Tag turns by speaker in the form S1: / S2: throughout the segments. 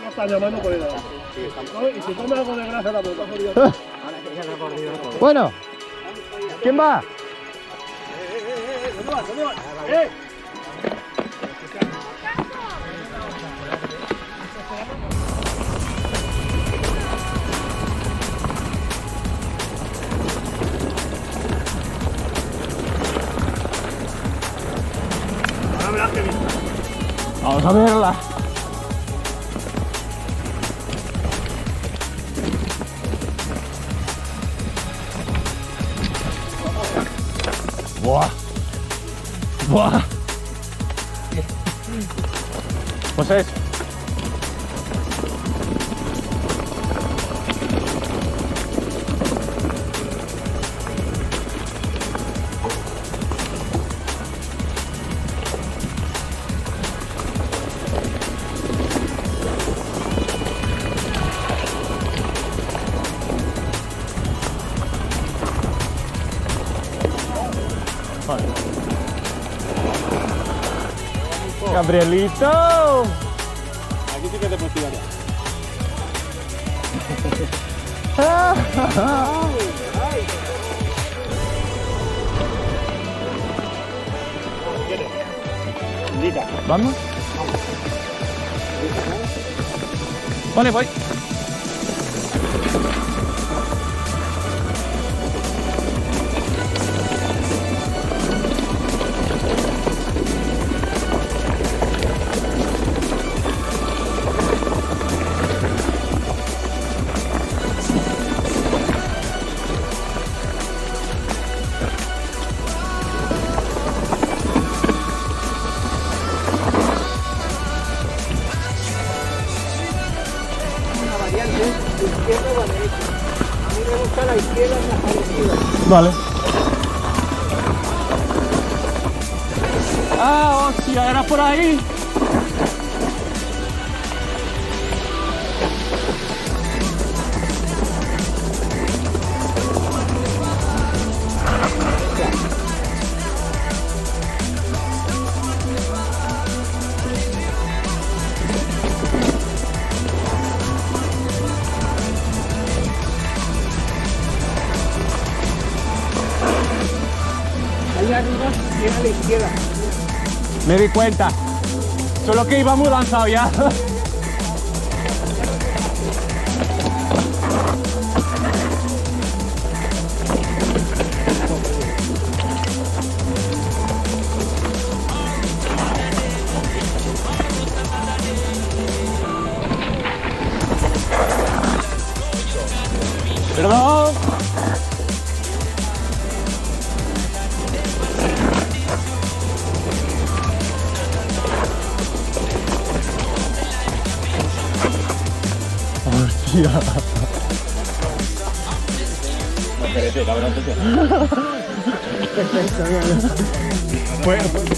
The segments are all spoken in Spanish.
S1: No está llamando por el lado. ¿No? Y si come algo de grasa, la boca jodida.
S2: Bueno, ¿quién va?
S1: ¿Dónde vas? ¿Dónde vas?
S2: Vamos a verla. Buah. Buah. Pues es. Gabrielito.
S1: Aquí sí que te puedo tirar.
S2: Vamos. Vale, voy.
S3: Izquierda o derecha. A mí me gusta la izquierda más parecida.
S2: Vale. Ah, hostia, era por ahí.
S3: Ahí arriba tiene a la izquierda.
S2: Me di cuenta. Solo que iba muy lanzado ya. Perdón. Hostia. Bueno.
S1: Vale.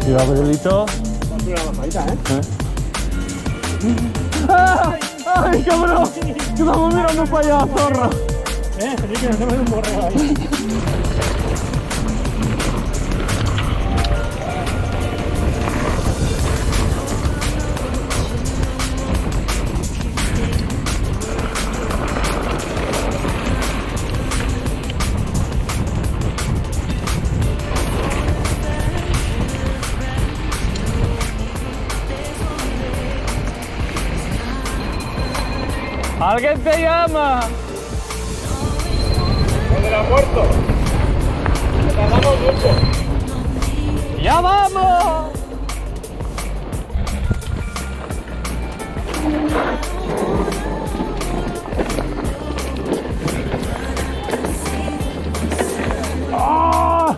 S2: Cuidado, Gabrielito.
S1: Va a subir una bajadita, ¿eh?
S2: ¡Ay, cabrón! Estamos mirando para allá, zorro.
S1: Así que no se me un borrego ahí.
S2: ¡Alguien te llama!
S1: ¿Dónde la muerto? Nos tardamos mucho.
S2: ¡Ya vamos! ¡Ah!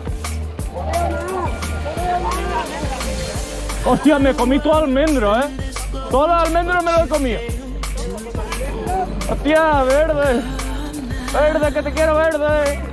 S2: Hostia, me comí todo el almendro, ¿eh? Todo el almendro me lo he comido. Hostia, verde. Verde, que te quiero verde.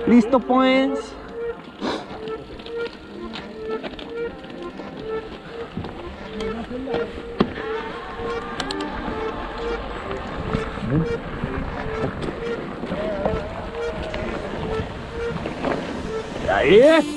S3: Listo, pues.
S2: Ahí.